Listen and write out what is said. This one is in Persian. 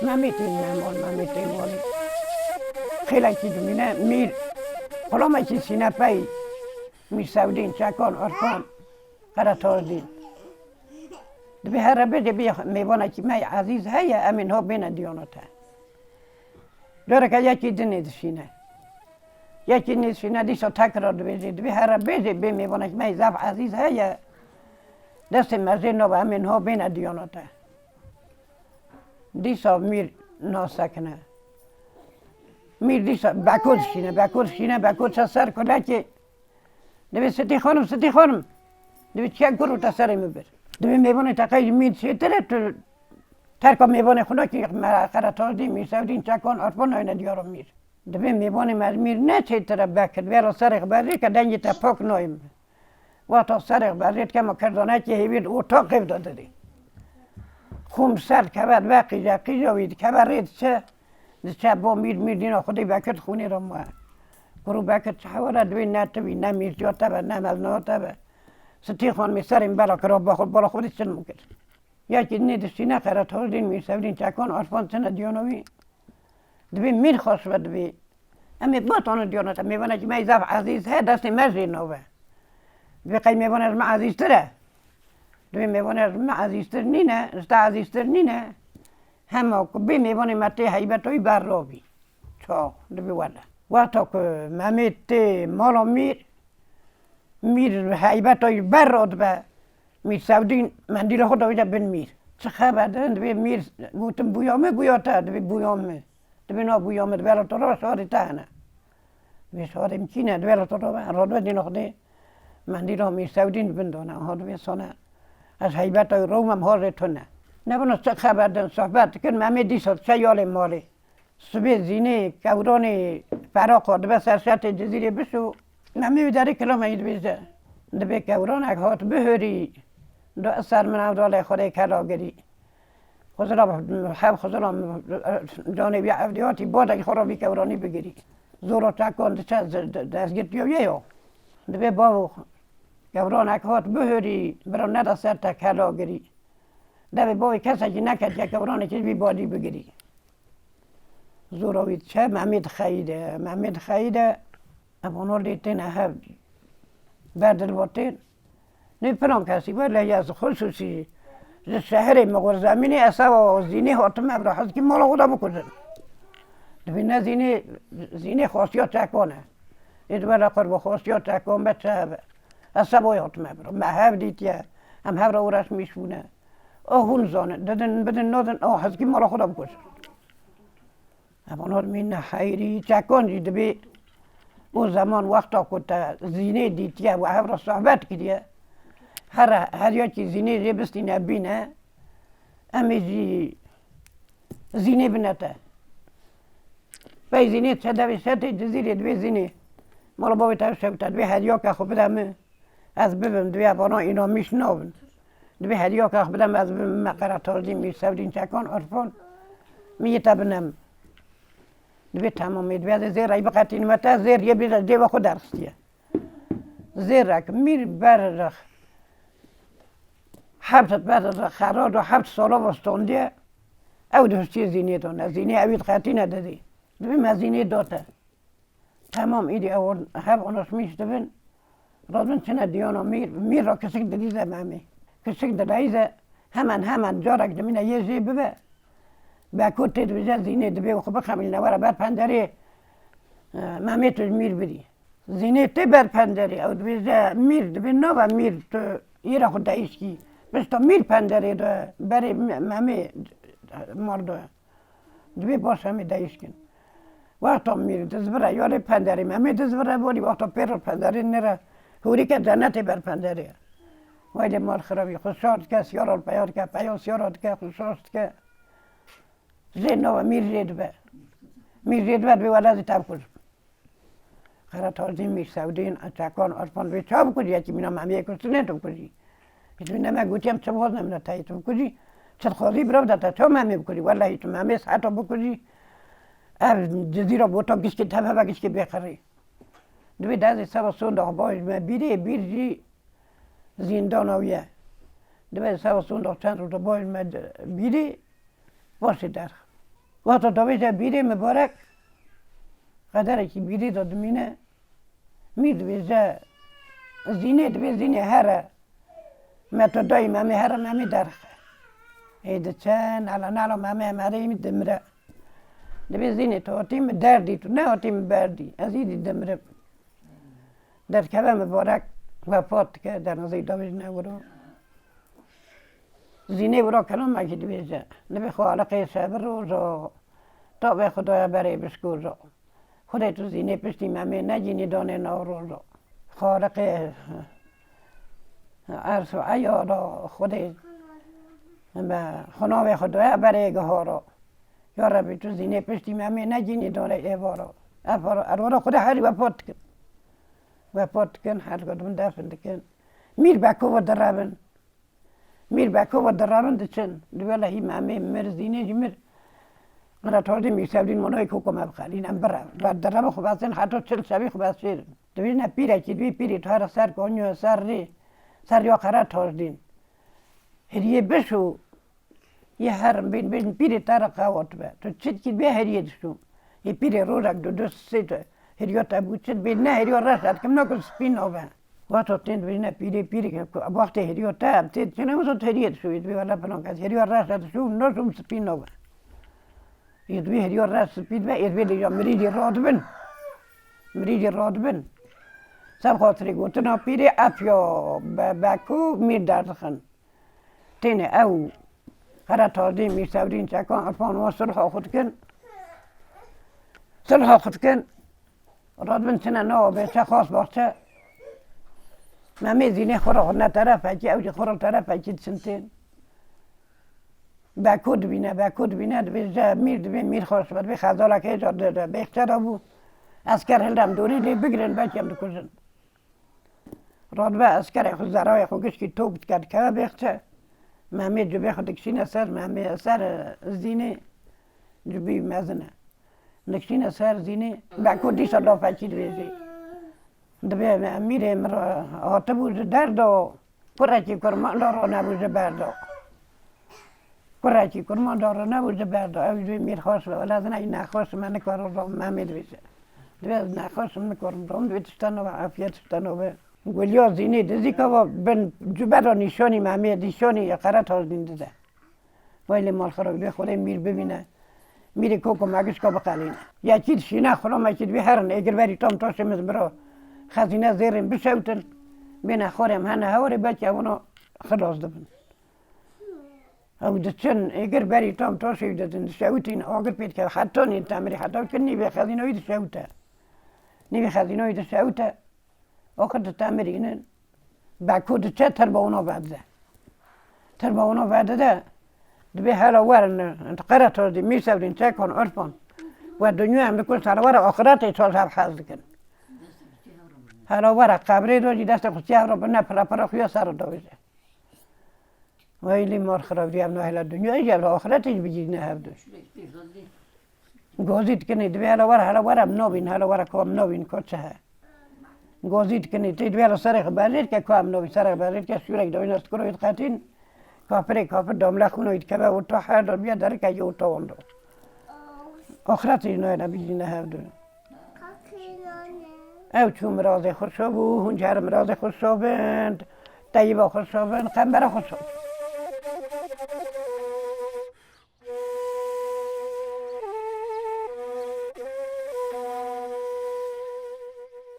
ممیتی مالی خیلی که دمینه میر حالا چی سینه پای میر سودین چکان ارفان قرطاردین دبی هر بده بی میوانه که می عزیز هیا امین ها بین دیانته داره که یکی دنید سینه یکی نیست سینه دیسا تکرار دبی هر بده بی میوانه که می زف عزیز هیا دست مزین و امین ها بین دیانته دیسا میر ناسکنه میر دیسا بکود شینه سر کنه که دبی ستی خانم دبی چه گروه تا سر میبر دبی میوانه تقیی میر چیتره تو ترکا میوانه خدا که قرطاردین میر سودین چکان ارفان های ندیارو میر دبی میوانه میر نه چیتره بکرد ویرا سرق بردید که دنگی تا پاک نایم و تا سرق بردید که ما کردانه که هیوید اتاق قیب داده دی خوم سر کبر و قیجا وید کبر رید چه با میر دینا خودی بکرد خونی رو ما گروه بکرد چه حوالا دوی نتوی نه میر جاته به نه مزناته به ستی خان می سریم برا کرا بالا خودی چن مکرد یکی نیدستی نه قرطاردین میر سودین چکان ارفان چنه دیانوی دبی میر خواست و دبی امی باتانو دیانوته میوانه که میزف عزیز ها دستی مزی نوه دبی قی میوانه از ما عزیزتره دبی میوانه از ما عزیزتر نینه استا عزیزتر نینه همه بی میوانه متی حیبتوی بر رو بی چا دبی وله وقتا که ممیت مالا میر حیبتوی بر راد به میر سودین مندیل خود آویده بین میر چه خبر دارن دبی میر گوتم بویامه گویاته دبی بویامه دبی نا بویامه دبی را تو را سواری تهنه دبی سواری مکینه دبی را تو را رادوه دین خودی مندیل ها میر سودین بندانه ها دبی سانه از حیبتوی روم هم ها ریتونه نبونا چه خبر دارن صحبت کن ممی دیساد چه یال مالی صبح زینه کوران فراق دبی سرشت جزیره بشو ممی داری کلام اید بیزه دبی کوران اک هات بهری دو اثر من اودال خودی کلاگری خزرا جانبی عفدیاتی باد اگه خرابی کورانی بگیری زورا چکان دستگیرتی و یه دبی باو کوران اک هات بهری برا ند اثر تا کلاگری دبی باوی کسی که نکد که کورانی که بی بادی بگیری زوراوید چه ممید خیده ابانور دیتین هفت بردل باتین نه پران کسی ولی از خصوصی شهر مغور زمینی اصلا زینه حاتم ابرا هست که مالا خدا بکنن دبی نه زینه خاصیات چکانه ادوار قرب خاصیات چکان بچه هبه اصلا بای حاتم ابرا محب دیتیه هم هبرا او رش میشونه آهون زانه بدن نادن هست که مالا خدا بکنن ابانار مین خیری چکان جی دبی او زمان وقتا کتا زینه دیتیه و هبرا صحبت کردیه هر یا که زینه ریبستی نبینه امی جی زینه بینته بای زینه چه دوی سطح جزیره دوی زینه مالا باوی تاوش شبتا دوی هر یا که خوب بدم از ببین دوی ابانا اینا میشنابن دوی هر یا که خوب بدم از ببین قرطاردین میر سودین چکان ارفان میگه بنم دوی تمامی دوی از زیر ای بقیتی نمته زیر یه بیز از دیو خود درستیه زیر رک میر بر هفت خراد و 7 سالا وستانده او دوستی زینه دانه زینه اوید خطی ندادی دوی مزینه داته تمام ایدی او هف آناس میشته بین رادون چنه دیانا میر را کسک دلیزه مهمی کسک دلیزه همان جارک دمینه یه زی ببه بکود تید بزه زینه دبی و خوبه خمیل نواره بر پندری مهمی تو میر بری زینه تی بر پندری او دویزه میر دبی نو میر تو ایرا خود دایشکی بس تا میر پندری دو بری مهمی مرده دبی باش همی دایشکن وقتا میر دزبره یالی پندری مهمی دزبره بودی وقتا پیر پندری نره هوری که جنتی بر پندری وایده مال خرابی خوششاد که سیارال پیاد که پیاد سیارال که خوششاد که زین نو میر زید به ولازی تب کن قرطاردین میر سودین چکان ارفان به چاب کنی یکی مینا ممیه کسی نتو کنی یکی نمه گوتیم چه باز نمینا تاییتو کنی چه خواهی برو داتا چه ممی بکنی والله تو ممی ساعتا بکنی جزیره بوتا کشکی تبه و کشکی بخری دوی دازی سوا سونده باید بیری زندان آویه دوی سوا سونده چند رو باید بیری باشه در وقتا دویجه بیری مبارک قدره که بیری داد مینه میر دویجه زینه زینه هره متو دای ممی هره ممی درخه ایده چن الا ممی همه ایمی دمره دوی زینه تو آتیم دردی تو نه آتیم بردی از ایدی دمره در کبه مبارک وفات که در نزدیک دویج نورو زینه برا کنم مگه دویجه نبی خالقه صبر روزا تا به خدای برای بشکوزا خودت تو زینه پشتی ممی نجینی دانه ناروزا خالق عرص و عیارا خودت به خناوه خدای برای گهارا یا ربی تو زینه پشتی ممی نجینی دانه ایوارا ارورا خدا هری وفات کن هر کدوم دفن کن میر بکو و درابن میر بکو و درابن دچن دولا هی ممی مر زینه مر مرا تازه میسودین منای کوکو مبخلین ام برم بعد درام خوب هستن حتی 40 شبی خوب هستن دوی نه پیره که دوی پیری تو هر سر کنیو سر یا قرار تازدین هریه بشو یه هرم بین پیری تر قوات به تو چید که به هریه دشو یه پیری روزک دو سه تا هریه تا بود چید بین نه هریه رسد کم نکن سپین آبه وقتا تند دوی نه پیری که وقت هریه تا هم تید چه نموزد هریه دشوید دوی والا پنان کس هریه رسد شو نشوم سپین آبه یدوی هریو راست پید و یدوی لیجا مریدی راد بن سب خاطری گوتنا پیری افیا بکو میر دردخن تینه او هر تازه میر سورین چکان ارفان و صلح خود کن راد بن سنه نو به چه خاص باشه ممی زینه خورا نه طرف اکی اوجی خورا طرف اکی سنتین بکود بینه میر خواست بود به خزاله که ایجاد داده بهتر بود اسکر هلدم دوری لی بگیرن بچیم دکوزن رادوه اسکر خود زرای خوگش که توب کرد که بهتر مهمی جبه خود دکشین سر مهمی سر زینه جبه مزنه دکشین سر زینه بکود دیسا دافت چید بیزی دبه میره مرا آتا بود درد و پرچی کرمان دارو نبود بردا کراچی کرمان داره نبود بردا اوی میر خواست ولی از نه نخواست من کارو رو ممید بیشه دوی نخواست من کارو رو دوی تشتنو و عافیت تشتنو به گلیا زینی دزی که و بن جبرا نیشانی ممید نیشانی قرات ها دین ده ولی مال خراب دوی خود میر ببینه میری کوکو مگش که بقالینه یا چیز شینه خورم اکید بی هرن اگر بری تام تاشه برا خزینه زیرین بشوتن بین خورم هنه هوری بچه اونو خلاص دبن او دچن اگر بری تام تاشه دادن شوتین آگر پید که حتی نی تمری حتی که نیوی خزینه‌ای شوته نیوی خزینه‌ای شوته آخر تمرینن بکود چه تر با اونا وعده ده دبی حالا ورن قرات دی میسودین چه کن عرفان و دنیا هم بکن سر ور آخرت ایتال سر حظ کن حالا ور قبری دو جی دست خوشی را بنا پر خویا سر دویزه ویلی مار خراب دیام نه هلا دنیا ایجاب آخرتش بگیر نه هفته گازید کنی دوی حالا ورم نوین حالا ور کام نوین کچه ها گازید کنی تی دوی حالا سرخ بازید که کام نوین سرخ بازید که شورک دوین است کروید قطین کافر دامله خونوید که به اوتا هر دو بیا در که اوتا وندو آخرتش نه هلا بگیر نه هفته او چون مراز خوشو بو هنجر مراز خوشو بند طیبا خوشو بند قنبر خوشو